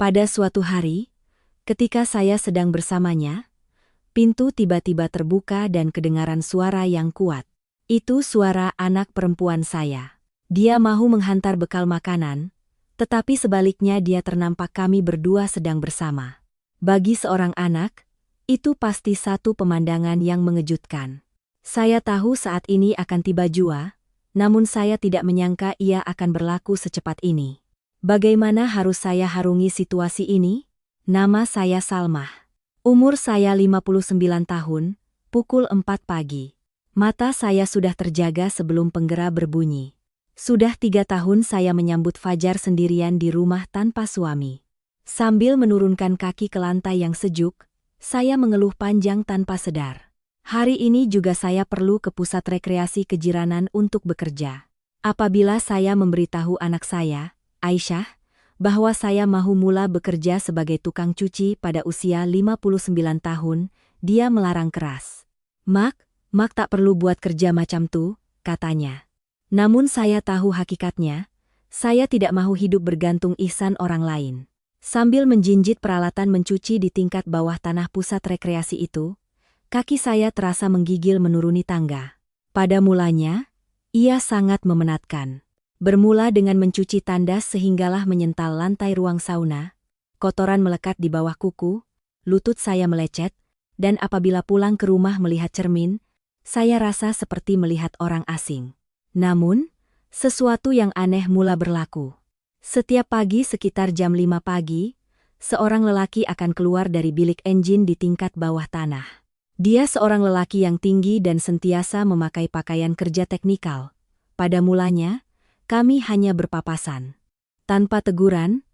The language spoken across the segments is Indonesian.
Pada suatu hari, ketika saya sedang bersamanya, pintu tiba-tiba terbuka dan kedengaran suara yang kuat. Itu suara anak perempuan saya. Dia mahu menghantar bekal makanan, tetapi sebaliknya dia ternampak kami berdua sedang bersama. Bagi seorang anak, itu pasti satu pemandangan yang mengejutkan. Saya tahu saat ini akan tiba jua, namun saya tidak menyangka ia akan berlaku secepat ini. Bagaimana harus saya harungi situasi ini? Nama saya Salmah. Umur saya 59 tahun, pukul 4 pagi. Mata saya sudah terjaga sebelum penggera berbunyi. Sudah 3 tahun saya menyambut fajar sendirian di rumah tanpa suami. Sambil menurunkan kaki ke lantai yang sejuk, saya mengeluh panjang tanpa sadar. Hari ini juga saya perlu ke pusat rekreasi kejiranan untuk bekerja. Apabila saya memberitahu anak saya, Aisyah, bahwa saya mahu mula bekerja sebagai tukang cuci pada usia 59 tahun, dia melarang keras. Mak tak perlu buat kerja macam tuh, katanya. Namun saya tahu hakikatnya, saya tidak mahu hidup bergantung ihsan orang lain. Sambil menjinjit peralatan mencuci di tingkat bawah tanah pusat rekreasi itu, kaki saya terasa menggigil menuruni tangga. Pada mulanya, ia sangat memenatkan. Bermula dengan mencuci tandas sehinggalah menyental lantai ruang sauna, kotoran melekat di bawah kuku, lutut saya melecet, dan apabila pulang ke rumah melihat cermin, saya rasa seperti melihat orang asing. Namun, sesuatu yang aneh mula berlaku. Setiap pagi sekitar jam 5 pagi, seorang lelaki akan keluar dari bilik engine di tingkat bawah tanah. Dia seorang lelaki yang tinggi dan sentiasa memakai pakaian kerja teknikal. Pada mulanya, kami hanya berpapasan. Tanpa teguran,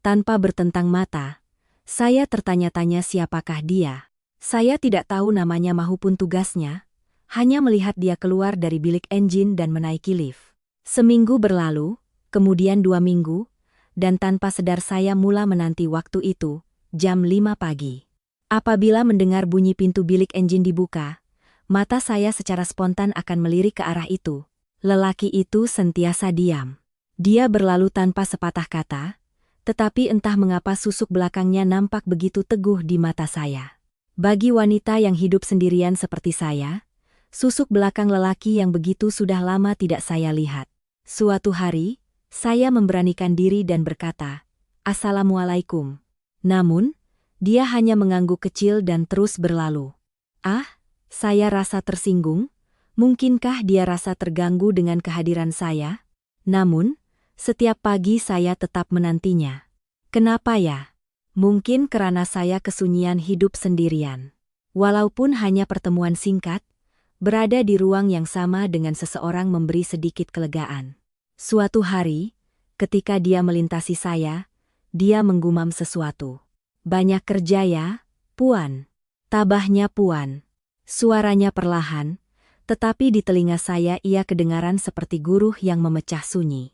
tanpa bertentang mata, saya tertanya-tanya siapakah dia. Saya tidak tahu namanya maupun tugasnya, hanya melihat dia keluar dari bilik engine dan menaiki lift. Seminggu berlalu, kemudian 2 minggu, dan tanpa sadar saya mula menanti waktu itu, jam 5 pagi. Apabila mendengar bunyi pintu bilik engine dibuka, mata saya secara spontan akan melirik ke arah itu. Lelaki itu sentiasa diam. Dia berlalu tanpa sepatah kata, tetapi entah mengapa susuk belakangnya nampak begitu teguh di mata saya. Bagi wanita yang hidup sendirian seperti saya, susuk belakang lelaki yang begitu sudah lama tidak saya lihat. Suatu hari, saya memberanikan diri dan berkata, "Assalamualaikum." Namun, dia hanya mengangguk kecil dan terus berlalu. Saya rasa tersinggung. Mungkinkah dia rasa terganggu dengan kehadiran saya? Namun, setiap pagi saya tetap menantinya. Kenapa ya? Mungkin karena saya kesunyian hidup sendirian. Walaupun hanya pertemuan singkat, berada di ruang yang sama dengan seseorang memberi sedikit kelegaan. Suatu hari, ketika dia melintasi saya, dia menggumam sesuatu. "Banyak kerja ya, Puan?" Tabahnya Puan. Suaranya perlahan, tetapi di telinga saya ia kedengaran seperti guruh yang memecah sunyi.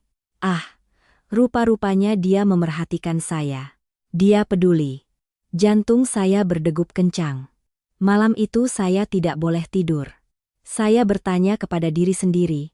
Rupa-rupanya dia memerhatikan saya. Dia peduli. Jantung saya berdegup kencang. Malam itu saya tidak boleh tidur. Saya bertanya kepada diri sendiri,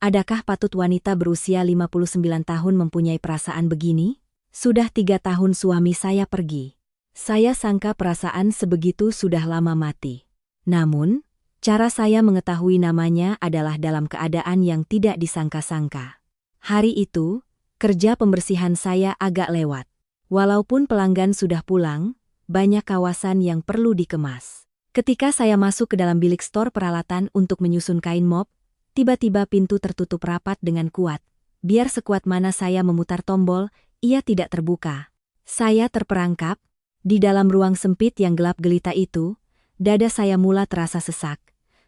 adakah patut wanita berusia 59 tahun mempunyai perasaan begini? Sudah 3 tahun suami saya pergi. Saya sangka perasaan sebegitu sudah lama mati. Namun, cara saya mengetahui namanya adalah dalam keadaan yang tidak disangka-sangka. Hari itu, kerja pembersihan saya agak lewat. Walaupun pelanggan sudah pulang, banyak kawasan yang perlu dikemas. Ketika saya masuk ke dalam bilik stor peralatan untuk menyusun kain mop, tiba-tiba pintu tertutup rapat dengan kuat. Biar sekuat mana saya memutar tombol, ia tidak terbuka. Saya terperangkap. Di dalam ruang sempit yang gelap gelita itu, dada saya mula terasa sesak.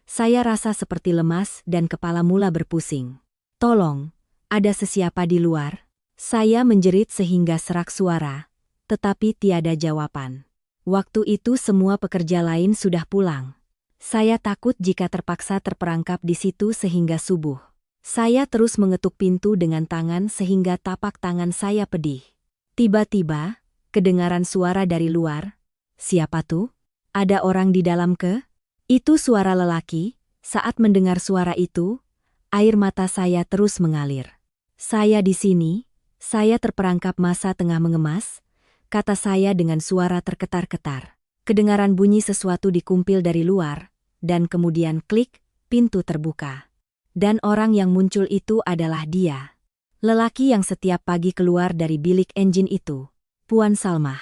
Saya rasa seperti lemas dan kepala mula berpusing. "Tolong, ada sesiapa di luar?" Saya menjerit sehingga serak suara, tetapi tiada jawaban. Waktu itu semua pekerja lain sudah pulang. Saya takut jika terpaksa terperangkap di situ sehingga subuh. Saya terus mengetuk pintu dengan tangan sehingga tapak tangan saya pedih. Tiba-tiba, kedengaran suara dari luar. "Siapa tuh? Ada orang di dalam ke?" Itu suara lelaki. Saat mendengar suara itu, air mata saya terus mengalir. "Saya di sini." Saya terperangkap masa tengah mengemas. kata saya dengan suara terketar-ketar. Kedengaran bunyi sesuatu dikumpil dari luar, dan kemudian klik, pintu terbuka. Dan orang yang muncul itu adalah dia. Lelaki yang setiap pagi keluar dari bilik engine itu. Puan Salmah.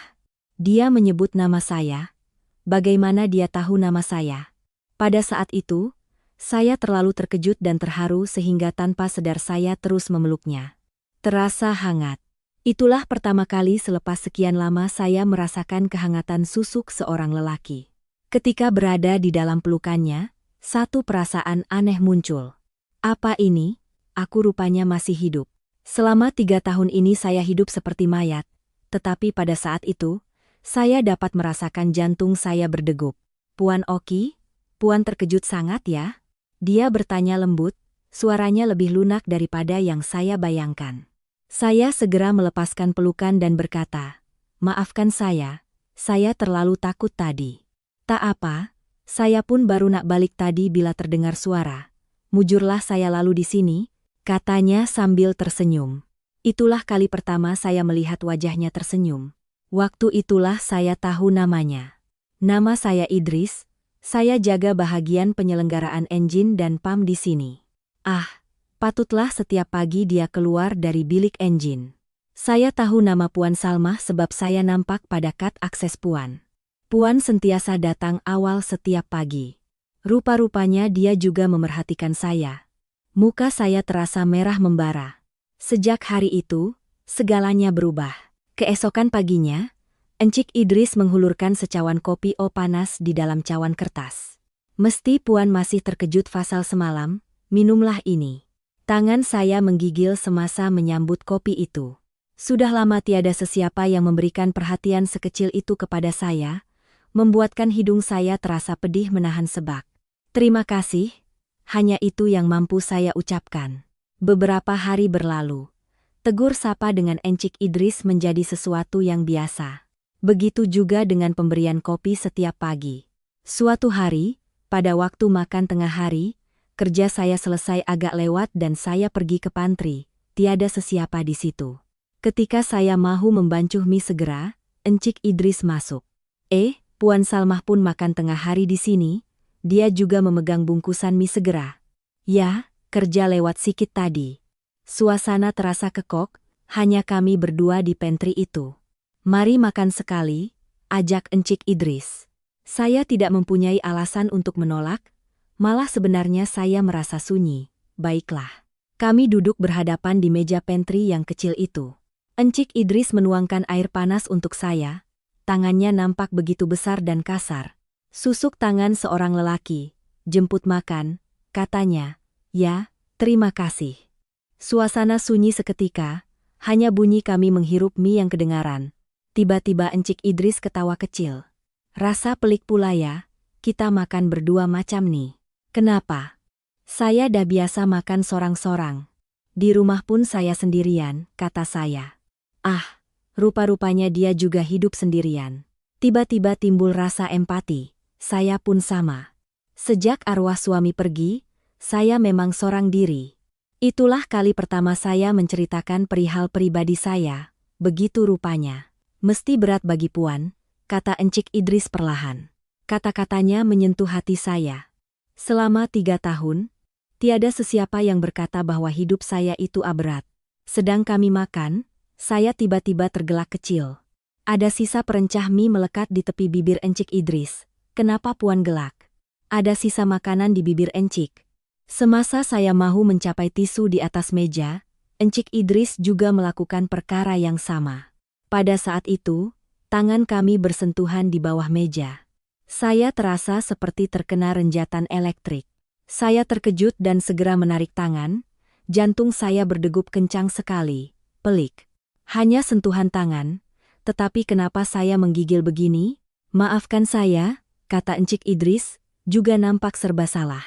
Dia menyebut nama saya. Bagaimana dia tahu nama saya? Pada saat itu, saya terlalu terkejut dan terharu sehingga tanpa sadar saya terus memeluknya. Terasa hangat. Itulah pertama kali selepas sekian lama saya merasakan kehangatan susuk seorang lelaki. Ketika berada di dalam pelukannya, satu perasaan aneh muncul. Apa ini? Aku rupanya masih hidup. Selama 3 tahun ini saya hidup seperti mayat, tetapi pada saat itu, saya dapat merasakan jantung saya berdegup. Puan Oki, Puan terkejut sangat ya? Dia bertanya lembut, suaranya lebih lunak daripada yang saya bayangkan. Saya segera melepaskan pelukan dan berkata, "Maafkan saya terlalu takut tadi." "Tak apa, saya pun baru nak balik tadi bila terdengar suara. Mujurlah saya lalu di sini," katanya sambil tersenyum. Itulah kali pertama saya melihat wajahnya tersenyum. Waktu itulah saya tahu namanya. "Nama saya Idris, saya jaga bahagian penyelenggaraan engine dan PAM di sini." Ah. Patutlah setiap pagi dia keluar dari bilik engine. Saya tahu nama Puan Salmah sebab saya nampak pada kad akses Puan. Puan sentiasa datang awal setiap pagi. Rupa-rupanya dia juga memerhatikan saya. Muka saya terasa merah membara. Sejak hari itu, segalanya berubah. Keesokan paginya, Encik Idris menghulurkan secawan kopi panas di dalam cawan kertas. "Mesti Puan masih terkejut fasal semalam, minumlah ini." Tangan saya menggigil semasa menyambut kopi itu. Sudah lama tiada sesiapa yang memberikan perhatian sekecil itu kepada saya, membuatkan hidung saya terasa pedih menahan sebak. "Terima kasih," hanya itu yang mampu saya ucapkan. Beberapa hari berlalu. Tegur sapa dengan Encik Idris menjadi sesuatu yang biasa. Begitu juga dengan pemberian kopi setiap pagi. Suatu hari, pada waktu makan tengah hari, kerja saya selesai agak lewat dan saya pergi ke pantry, tiada sesiapa di situ. Ketika saya mahu membancuh mie segera, Encik Idris masuk. Puan Salmah pun makan tengah hari di sini, dia juga memegang bungkusan mie segera. "Ya, kerja lewat sikit tadi." Suasana terasa kekok, hanya kami berdua di pantry itu. "Mari makan sekali," ajak Encik Idris. Saya tidak mempunyai alasan untuk menolak, malah sebenarnya saya merasa sunyi. Baiklah. Kami duduk berhadapan di meja pantry yang kecil itu. Encik Idris menuangkan air panas untuk saya. Tangannya nampak begitu besar dan kasar. "Susuk tangan seorang lelaki. Jemput makan," katanya. "Ya, terima kasih." Suasana sunyi seketika, hanya bunyi kami menghirup mie yang kedengaran. Tiba-tiba Encik Idris ketawa kecil. "Rasa pelik pula ya, kita makan berdua macam nih." "Kenapa?" "Saya dah biasa makan sorang-sorang. Di rumah pun saya sendirian," kata saya. Ah, rupa-rupanya dia juga hidup sendirian. Tiba-tiba timbul rasa empati, saya pun sama. Sejak arwah suami pergi, saya memang sorang diri. Itulah kali pertama saya menceritakan perihal pribadi saya, begitu rupanya. "Mesti berat bagi Puan," kata Encik Idris perlahan. Kata-katanya menyentuh hati saya. Selama 3 tahun, tiada sesiapa yang berkata bahwa hidup saya itu berat. Sedang kami makan, saya tiba-tiba tergelak kecil. Ada sisa perencah mie melekat di tepi bibir Encik Idris. "Kenapa Puan gelak?" "Ada sisa makanan di bibir Encik." Semasa saya mahu mencapai tisu di atas meja, Encik Idris juga melakukan perkara yang sama. Pada saat itu, tangan kami bersentuhan di bawah meja. Saya terasa seperti terkena renjatan elektrik. Saya terkejut dan segera menarik tangan, jantung saya berdegup kencang sekali. Pelik. Hanya sentuhan tangan, tetapi kenapa saya menggigil begini? "Maafkan saya," kata Encik Idris, juga nampak serba salah.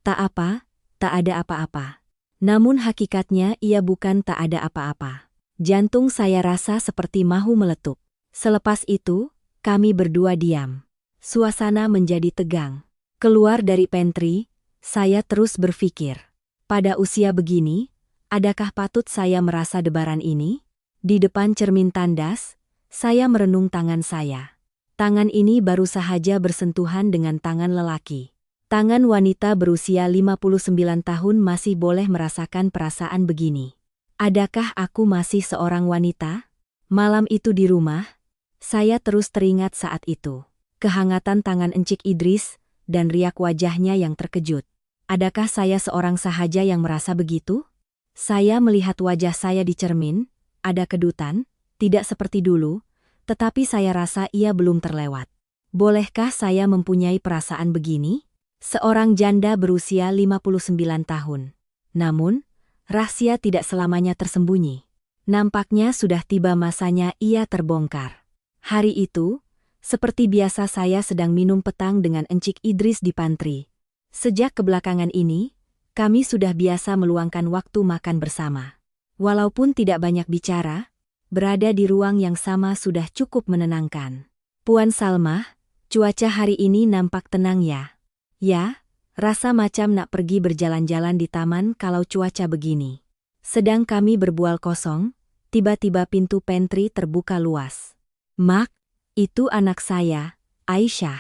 "Tak apa, tak ada apa-apa." Namun hakikatnya ia bukan tak ada apa-apa. Jantung saya rasa seperti mahu meletup. Selepas itu, kami berdua diam. Suasana menjadi tegang. Keluar dari pantry, saya terus berpikir. Pada usia begini, adakah patut saya merasa debaran ini? Di depan cermin tandas, Saya merenung tangan saya. Tangan ini baru saja bersentuhan dengan tangan lelaki. Tangan wanita berusia 59 tahun masih boleh merasakan perasaan begini. Adakah aku masih seorang wanita? Malam itu di rumah, saya terus teringat saat itu. Kehangatan tangan Encik Idris dan riak wajahnya yang terkejut. Adakah saya seorang sahaja yang merasa begitu? Saya melihat wajah saya di cermin, ada kedutan, tidak seperti dulu, tetapi saya rasa ia belum terlewat. Bolehkah saya mempunyai perasaan begini? Seorang janda berusia 59 tahun. Namun, rahasia tidak selamanya tersembunyi. Nampaknya sudah tiba masanya ia terbongkar. Hari itu, seperti biasa saya sedang minum petang dengan Encik Idris di pantry. Sejak kebelakangan ini, kami sudah biasa meluangkan waktu makan bersama. Walaupun tidak banyak bicara, berada di ruang yang sama sudah cukup menenangkan. Puan Salmah, cuaca hari ini nampak tenang ya? Ya, rasa macam nak pergi berjalan-jalan di taman kalau cuaca begini. Sedang kami berbual kosong, tiba-tiba pintu pantry terbuka luas. Mak, itu anak saya, Aisyah.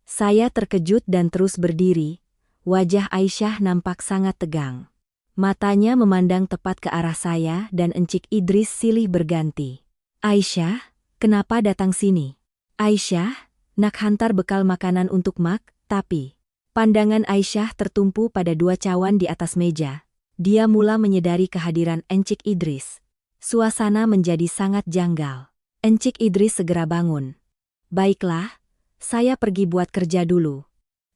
Saya terkejut dan terus berdiri. Wajah Aisyah nampak sangat tegang. Matanya memandang tepat ke arah saya dan Encik Idris silih berganti. Aisyah, kenapa datang sini? Aisyah, nak hantar bekal makanan untuk Mak, tapi... Pandangan Aisyah tertumpu pada dua cawan di atas meja. Dia mula menyadari kehadiran Encik Idris. Suasana menjadi sangat janggal. Encik Idris segera bangun. Baiklah, saya pergi buat kerja dulu.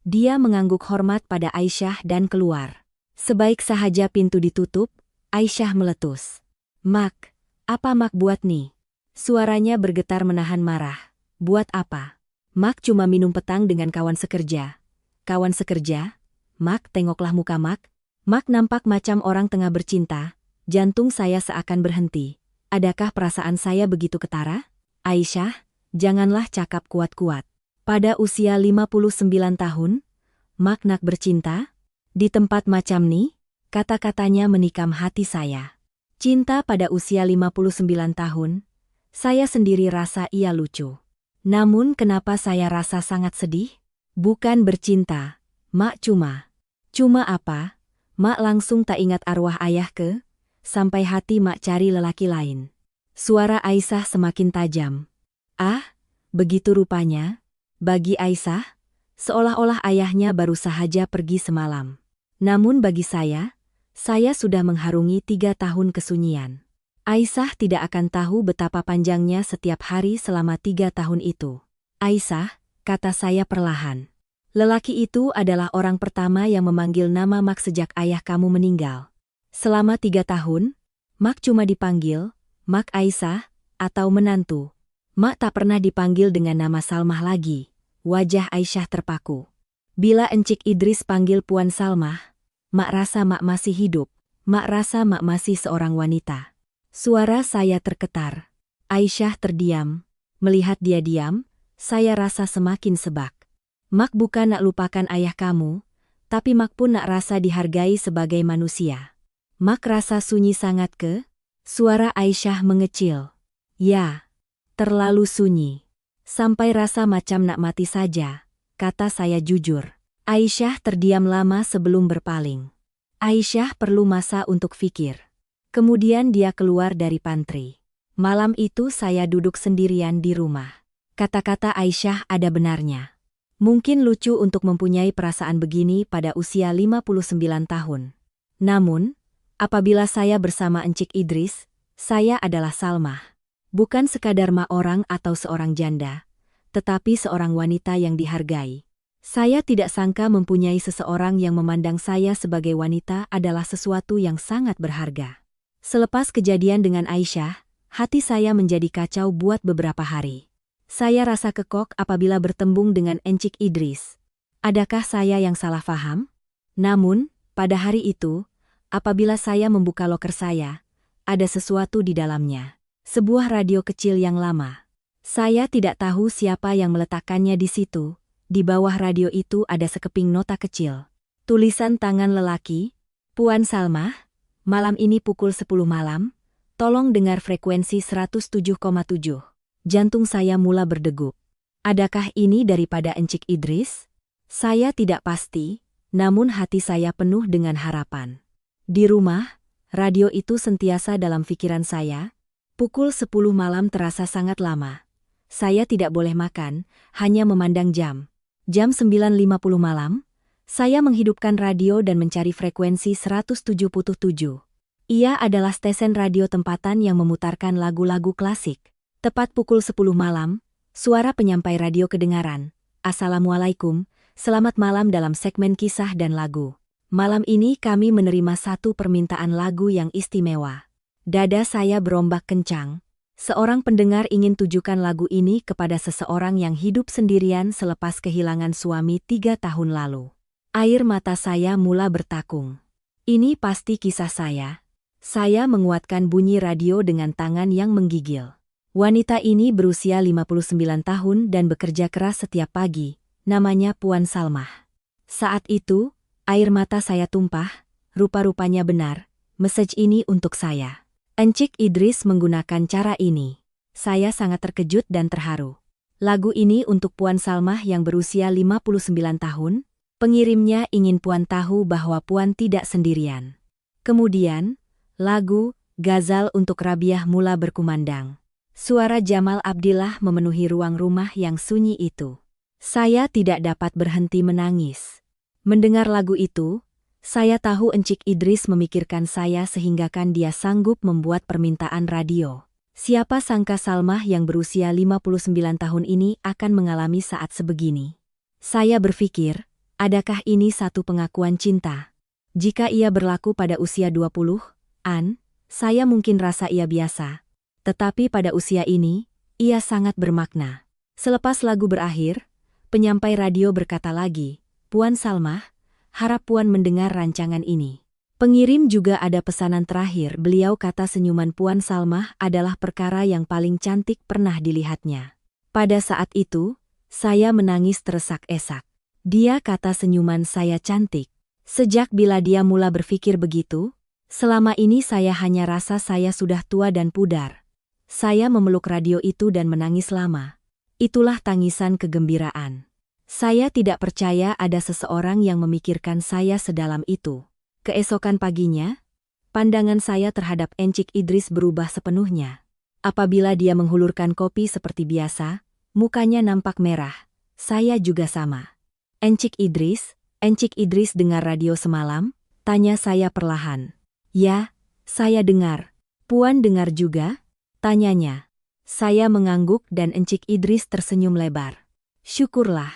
Dia mengangguk hormat pada Aisyah dan keluar. Sebaik sahaja pintu ditutup, Aisyah meletus. Mak, apa Mak buat nih? Suaranya bergetar menahan marah. Buat apa? Mak cuma minum petang dengan kawan sekerja. Kawan sekerja? Mak, tengoklah muka Mak. Mak nampak macam orang tengah bercinta. Jantung saya seakan berhenti. Adakah perasaan saya begitu ketara? Aisyah, janganlah cakap kuat-kuat. Pada usia 59 tahun, Mak nak bercinta? Di tempat macam ni, kata-katanya menikam hati saya. Cinta pada usia 59 tahun, saya sendiri rasa ia lucu. Namun kenapa saya rasa sangat sedih? Bukan bercinta, Mak Cuma apa? Mak langsung tak ingat arwah ayah ke? Sampai hati Mak cari lelaki lain. Suara Aisyah semakin tajam. Ah, begitu rupanya. Bagi Aisyah, seolah-olah ayahnya baru sahaja pergi semalam. Namun bagi saya sudah mengharungi 3 tahun kesunyian. Aisyah tidak akan tahu betapa panjangnya setiap hari selama 3 tahun itu. Aisyah, kata saya perlahan. Lelaki itu adalah orang pertama yang memanggil nama Mak sejak ayah kamu meninggal. Selama 3 tahun, Mak cuma dipanggil Mak Aisyah atau menantu. Mak tak pernah dipanggil dengan nama Salmah lagi. Wajah Aisyah terpaku. Bila Encik Idris panggil Puan Salmah, Mak rasa Mak masih hidup. Mak rasa Mak masih seorang wanita. Suara saya tergetar. Aisyah terdiam. Melihat dia diam, saya rasa semakin sebak. Mak bukan nak lupakan ayah kamu, tapi Mak pun nak rasa dihargai sebagai manusia. Mak rasa sunyi sangat ke? Suara Aisyah mengecil. Ya, terlalu sunyi. Sampai rasa macam nak mati saja, kata saya jujur. Aisyah terdiam lama sebelum berpaling. Aisyah perlu masa untuk fikir. Kemudian dia keluar dari pantry. Malam itu saya duduk sendirian di rumah. Kata-kata Aisyah ada benarnya. Mungkin lucu untuk mempunyai perasaan begini pada usia 59 tahun. Namun, apabila saya bersama Encik Idris, saya adalah Salmah. Bukan sekadar mak orang atau seorang janda, tetapi seorang wanita yang dihargai. Saya tidak sangka mempunyai seseorang yang memandang saya sebagai wanita adalah sesuatu yang sangat berharga. Selepas kejadian dengan Aisyah, hati saya menjadi kacau buat beberapa hari. Saya rasa kekok apabila bertembung dengan Encik Idris. Adakah saya yang salah faham? Namun, pada hari itu, apabila saya membuka loker saya, ada sesuatu di dalamnya. Sebuah radio kecil yang lama. Saya tidak tahu siapa yang meletakkannya di situ. Di bawah radio itu ada sekeping nota kecil. Tulisan tangan lelaki, Puan Salmah, malam ini pukul 10 malam, tolong dengar frekuensi 107,7. Jantung saya mula berdegup. Adakah ini daripada Encik Idris? Saya tidak pasti, namun hati saya penuh dengan harapan. Di rumah, radio itu sentiasa dalam pikiran saya. Pukul 10 malam terasa sangat lama. Saya tidak boleh makan, hanya memandang jam. Jam 9.50 malam, saya menghidupkan radio dan mencari frekuensi 177. Ia adalah stesen radio tempatan yang memutarkan lagu-lagu klasik. Tepat pukul 10 malam, suara penyampai radio kedengaran. Assalamualaikum, selamat malam dalam segmen kisah dan lagu. Malam ini kami menerima satu permintaan lagu yang istimewa. Dada saya berombak kencang. Seorang pendengar ingin tujukan lagu ini kepada seseorang yang hidup sendirian selepas kehilangan suami 3 tahun lalu. Air mata saya mula bertakung. Ini pasti kisah saya. Saya menguatkan bunyi radio dengan tangan yang menggigil. Wanita ini berusia 59 tahun dan bekerja keras setiap pagi. Namanya Puan Salmah. Saat itu, air mata saya tumpah. Rupa-rupanya benar, message ini untuk saya. Encik Idris menggunakan cara ini. Saya sangat terkejut dan terharu. Lagu ini untuk Puan Salmah yang berusia 59 tahun. Pengirimnya ingin Puan tahu bahwa Puan tidak sendirian. Kemudian, lagu Ghazal untuk Rabiah mula berkumandang. Suara Jamal Abdillah memenuhi ruang rumah yang sunyi itu. Saya tidak dapat berhenti menangis. Mendengar lagu itu, saya tahu Encik Idris memikirkan saya sehinggakan dia sanggup membuat permintaan radio. Siapa sangka Salmah yang berusia 59 tahun ini akan mengalami saat sebegini. Saya berpikir, adakah ini satu pengakuan cinta? Jika ia berlaku pada usia 20-an, saya mungkin rasa ia biasa. Tetapi pada usia ini, ia sangat bermakna. Selepas lagu berakhir, penyampai radio berkata lagi, Puan Salmah, harap Puan mendengar rancangan ini. Pengirim juga ada pesanan terakhir. Beliau kata senyuman Puan Salmah adalah perkara yang paling cantik pernah dilihatnya. Pada saat itu, saya menangis teresak-esak. Dia kata senyuman saya cantik. Sejak bila dia mula berpikir begitu, selama ini saya hanya rasa saya sudah tua dan pudar. Saya memeluk radio itu dan menangis lama. Itulah tangisan kegembiraan. Saya tidak percaya ada seseorang yang memikirkan saya sedalam itu. Keesokan paginya, pandangan saya terhadap Encik Idris berubah sepenuhnya. Apabila dia menghulurkan kopi seperti biasa, mukanya nampak merah. Saya juga sama. Encik Idris dengar radio semalam? Tanya saya perlahan. Ya, saya dengar. Puan dengar juga? Tanyanya. Saya mengangguk dan Encik Idris tersenyum lebar. Syukurlah.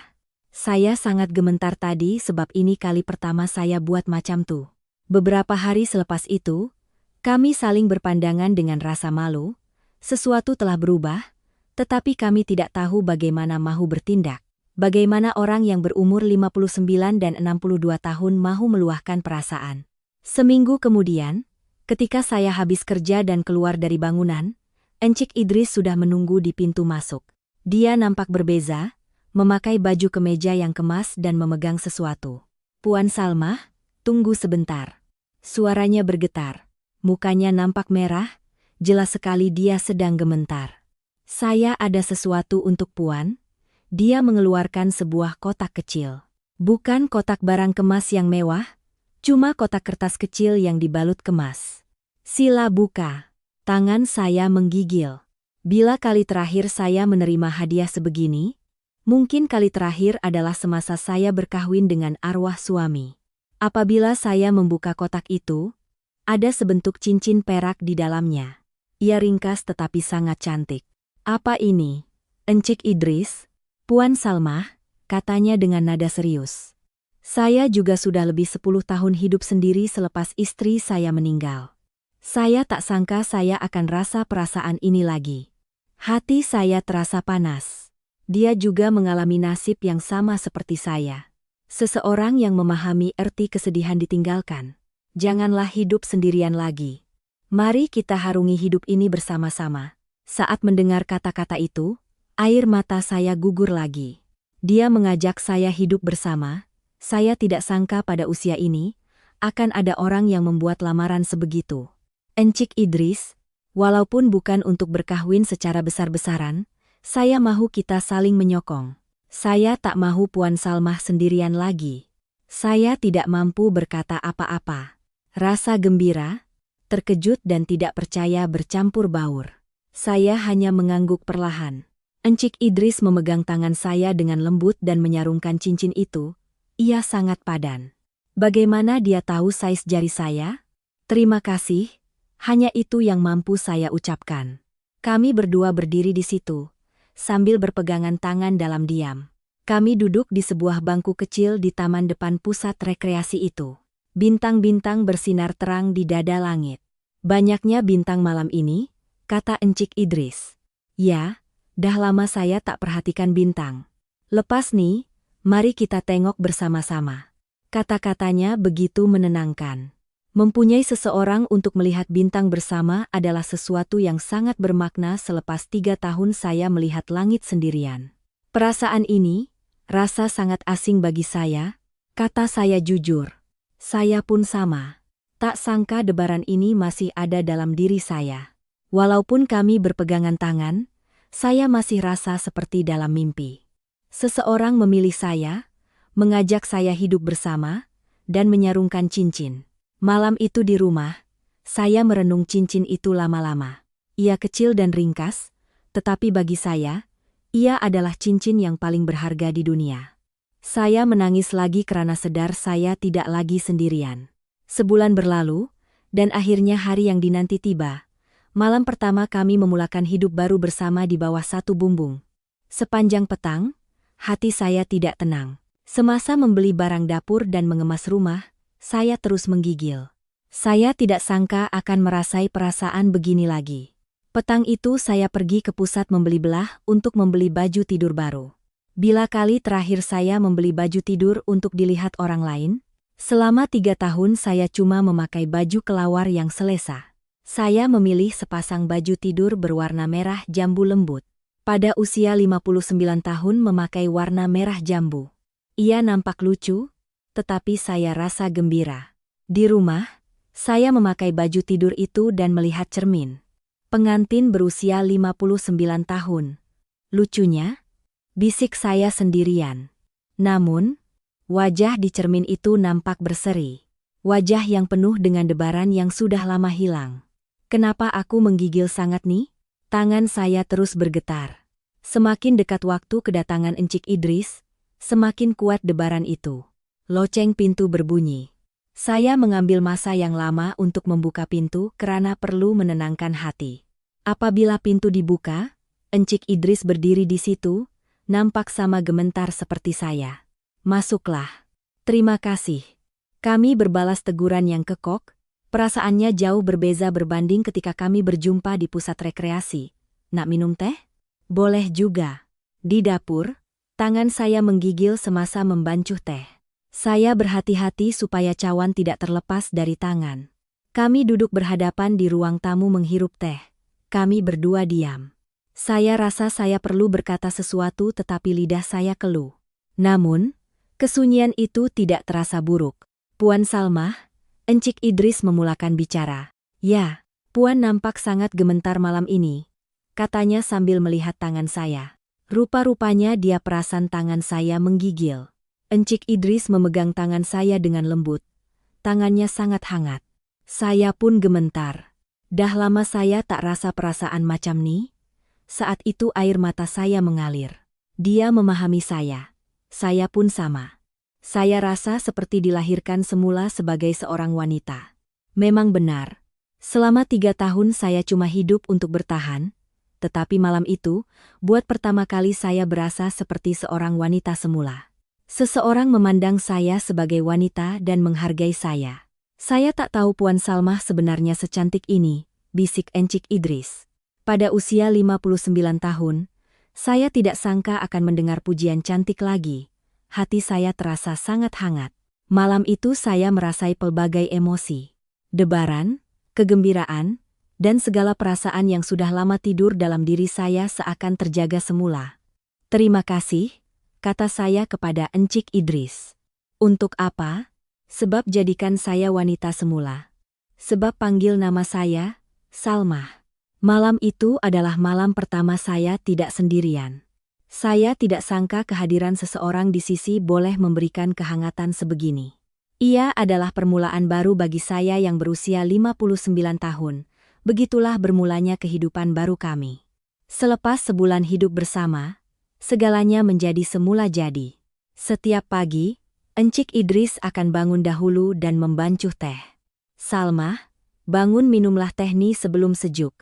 Saya sangat gemetar tadi sebab ini kali pertama saya buat macam tuh. Beberapa hari selepas itu, kami saling berpandangan dengan rasa malu. Sesuatu telah berubah, tetapi kami tidak tahu bagaimana mahu bertindak. Bagaimana orang yang berumur 59 dan 62 tahun mahu meluahkan perasaan. Seminggu kemudian, ketika saya habis kerja dan keluar dari bangunan, Encik Idris sudah menunggu di pintu masuk. Dia nampak berbeza, memakai baju kemeja yang kemas dan memegang sesuatu. Puan Salmah, tunggu sebentar. Suaranya bergetar. Mukanya nampak merah, jelas sekali dia sedang gemetar. Saya ada sesuatu untuk Puan. Dia mengeluarkan sebuah kotak kecil. Bukan kotak barang kemas yang mewah, cuma kotak kertas kecil yang dibalut kemas. Sila buka. Tangan saya menggigil. Bila kali terakhir saya menerima hadiah sebegini? Mungkin kali terakhir adalah semasa saya berkahwin dengan arwah suami. Apabila saya membuka kotak itu, ada sebentuk cincin perak di dalamnya. Ia ringkas tetapi sangat cantik. Apa ini? Encik Idris? Puan Salmah, katanya dengan nada serius. Saya juga sudah lebih 10 tahun hidup sendiri selepas istri saya meninggal. Saya tak sangka saya akan rasa perasaan ini lagi. Hati saya terasa panas. Dia juga mengalami nasib yang sama seperti saya. Seseorang yang memahami arti kesedihan ditinggalkan. Janganlah hidup sendirian lagi. Mari kita harungi hidup ini bersama-sama. Saat mendengar kata-kata itu, air mata saya gugur lagi. Dia mengajak saya hidup bersama. Saya tidak sangka pada usia ini, akan ada orang yang membuat lamaran sebegitu. Encik Idris, walaupun bukan untuk berkahwin secara besar-besaran, Saya mahu kita saling menyokong. Saya tak mahu Puan Salmah sendirian lagi. Saya tidak mampu berkata apa-apa. Rasa gembira, terkejut dan tidak percaya bercampur baur. Saya hanya mengangguk perlahan. Encik Idris memegang tangan saya dengan lembut dan menyarungkan cincin itu. Ia sangat padan. Bagaimana dia tahu saiz jari saya? Terima kasih, hanya itu yang mampu saya ucapkan. Kami berdua berdiri di situ, sambil berpegangan tangan dalam diam. Kami duduk di sebuah bangku kecil di taman depan pusat rekreasi itu. Bintang-bintang bersinar terang di dada langit. Banyaknya bintang malam ini, kata Encik Idris. Ya, dah lama saya tak perhatikan bintang. Lepas nih, mari kita tengok bersama-sama. Kata-katanya begitu menenangkan. Mempunyai seseorang untuk melihat bintang bersama adalah sesuatu yang sangat bermakna selepas 3 tahun saya melihat langit sendirian. Perasaan ini, rasa sangat asing bagi saya, kata saya jujur. Saya pun sama. Tak sangka debaran ini masih ada dalam diri saya. Walaupun kami berpegangan tangan, saya masih rasa seperti dalam mimpi. Seseorang memilih saya, mengajak saya hidup bersama, dan menyarungkan cincin. Malam itu di rumah, saya merenung cincin itu lama-lama. Ia kecil dan ringkas, tetapi bagi saya, ia adalah cincin yang paling berharga di dunia. Saya menangis lagi karena sadar saya tidak lagi sendirian. Sebulan berlalu, dan akhirnya hari yang dinanti tiba. Malam pertama kami memulakan hidup baru bersama di bawah satu bumbung. Sepanjang petang, hati saya tidak tenang. Semasa membeli barang dapur dan mengemas rumah, saya terus menggigil. Saya tidak sangka akan merasai perasaan begini lagi. Petang itu saya pergi ke pusat membeli belah untuk membeli baju tidur baru. Bila kali terakhir saya membeli baju tidur untuk dilihat orang lain? Selama 3 tahun saya cuma memakai baju kelawar yang selesa. Saya memilih sepasang baju tidur berwarna merah jambu lembut. Pada usia 59 tahun memakai warna merah jambu. Ia nampak lucu, tetapi saya rasa gembira. Di rumah, saya memakai baju tidur itu dan melihat cermin. Pengantin berusia 59 tahun. Lucunya, bisik saya sendirian. Namun, wajah di cermin itu nampak berseri. Wajah yang penuh dengan debaran yang sudah lama hilang. Kenapa aku menggigil sangat nih? Tangan saya terus bergetar. Semakin dekat waktu kedatangan Encik Idris, semakin kuat debaran itu. Loceng pintu berbunyi. Saya mengambil masa yang lama untuk membuka pintu karena perlu menenangkan hati. Apabila pintu dibuka, Encik Idris berdiri di situ, nampak sama gementar seperti saya. Masuklah. Terima kasih. Kami berbalas teguran yang kekok, perasaannya jauh berbeza berbanding ketika kami berjumpa di pusat rekreasi. Nak minum teh? Boleh juga. Di dapur, tangan saya menggigil semasa membancuh teh. Saya berhati-hati supaya cawan tidak terlepas dari tangan. Kami duduk berhadapan di ruang tamu menghirup teh. Kami berdua diam. Saya rasa saya perlu berkata sesuatu tetapi lidah saya keluh. Namun, kesunyian itu tidak terasa buruk. Puan Salmah, Encik Idris memulakan bicara. Ya, Puan nampak sangat gementar malam ini, katanya sambil melihat tangan saya. Rupa-rupanya dia perasan tangan saya menggigil. Encik Idris memegang tangan saya dengan lembut. Tangannya sangat hangat. Saya pun gementar. Dah lama saya tak rasa perasaan macam ni. Saat itu air mata saya mengalir. Dia memahami saya. Saya pun sama. Saya rasa seperti dilahirkan semula sebagai seorang wanita. Memang benar. Selama 3 tahun saya cuma hidup untuk bertahan. Tetapi malam itu, buat pertama kali saya berasa seperti seorang wanita semula. Seseorang memandang saya sebagai wanita dan menghargai saya. Saya tak tahu Puan Salmah sebenarnya secantik ini, bisik Encik Idris. Pada usia 59 tahun, saya tidak sangka akan mendengar pujian cantik lagi. Hati saya terasa sangat hangat. Malam itu saya merasai pelbagai emosi. Debaran, kegembiraan, dan segala perasaan yang sudah lama tidur dalam diri saya seakan terjaga semula. Terima kasih, kata saya kepada Encik Idris. Untuk apa? Sebab jadikan saya wanita semula. Sebab panggil nama saya, Salmah. Malam itu adalah malam pertama saya tidak sendirian. Saya tidak sangka kehadiran seseorang di sisi boleh memberikan kehangatan sebegini. Ia adalah permulaan baru bagi saya yang berusia 59 tahun. Begitulah bermulanya kehidupan baru kami. Selepas sebulan hidup bersama, segalanya menjadi semula jadi. Setiap pagi, Encik Idris akan bangun dahulu dan membancuh teh. "Salma, bangun minumlah teh nih sebelum sejuk."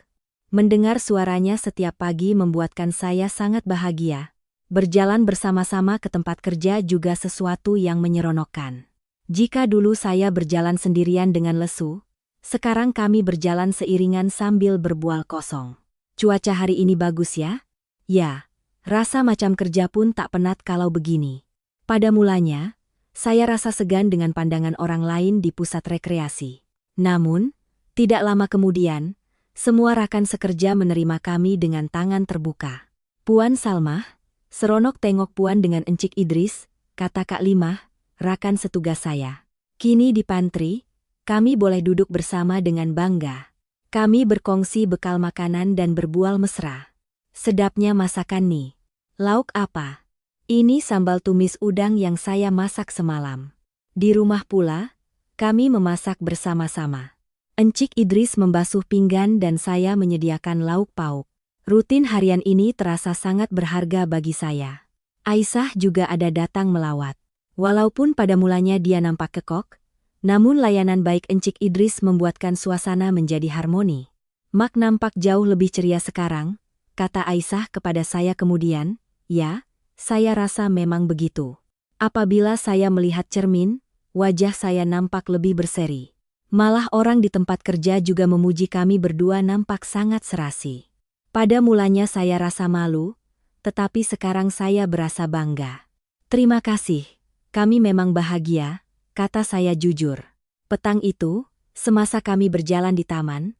Mendengar suaranya setiap pagi membuatkan saya sangat bahagia. Berjalan bersama-sama ke tempat kerja juga sesuatu yang menyeronokkan. Jika dulu saya berjalan sendirian dengan lesu, sekarang kami berjalan seiringan sambil berbual kosong. "Cuaca hari ini bagus ya?" "Ya, rasa macam kerja pun tak penat kalau begini." Pada mulanya, saya rasa segan dengan pandangan orang lain di pusat rekreasi. Namun, tidak lama kemudian, semua rakan sekerja menerima kami dengan tangan terbuka. "Puan Salmah, seronok tengok Puan dengan Encik Idris," kata Kak Limah, rakan setugas saya. "Kini di pantry, kami boleh duduk bersama dengan bangga. Kami berkongsi bekal makanan dan berbual mesra. Sedapnya masakan nih. Lauk apa?" "Ini sambal tumis udang yang saya masak semalam." Di rumah pula, kami memasak bersama-sama. Encik Idris membasuh pinggan dan saya menyediakan lauk pauk. Rutin harian ini terasa sangat berharga bagi saya. Aisyah juga ada datang melawat. Walaupun pada mulanya dia nampak kekok, namun layanan baik Encik Idris membuatkan suasana menjadi harmoni. "Mak nampak jauh lebih ceria sekarang," kata Aisyah kepada saya kemudian. "Ya, saya rasa memang begitu. Apabila saya melihat cermin, wajah saya nampak lebih berseri. Malah orang di tempat kerja juga memuji kami berdua nampak sangat serasi." Pada mulanya saya rasa malu, tetapi sekarang saya berasa bangga. "Terima kasih, kami memang bahagia," kata saya jujur. Petang itu, semasa kami berjalan di taman,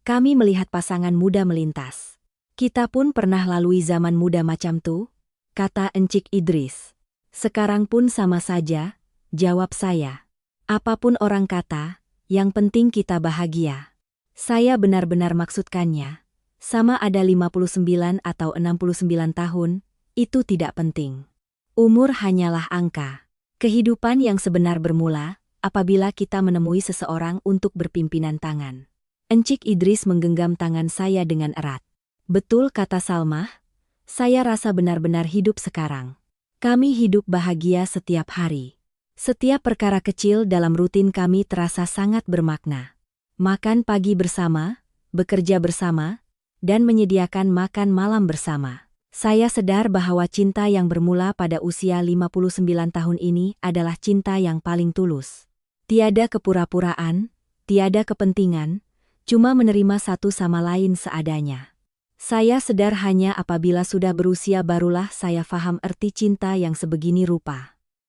kami melihat pasangan muda melintas. "Kita pun pernah lalui zaman muda macam tuh," kata Encik Idris. "Sekarang pun sama saja," jawab saya. "Apapun orang kata, yang penting kita bahagia." Saya benar-benar maksudkannya. Sama ada 59 atau 69 tahun, itu tidak penting. Umur hanyalah angka. Kehidupan yang sebenar bermula apabila kita menemui seseorang untuk berpimpinan tangan. Encik Idris menggenggam tangan saya dengan erat. "Betul kata Salmah, saya rasa benar-benar hidup sekarang. Kami hidup bahagia setiap hari. Setiap perkara kecil dalam rutin kami terasa sangat bermakna. Makan pagi bersama, bekerja bersama, dan menyediakan makan malam bersama. Saya sadar bahwa cinta yang bermula pada usia 59 tahun ini adalah cinta yang paling tulus. Tiada kepura-puraan, tiada kepentingan, cuma menerima satu sama lain seadanya. Saya sadar hanya apabila sudah berusia barulah saya faham arti cinta yang sebegini rupa.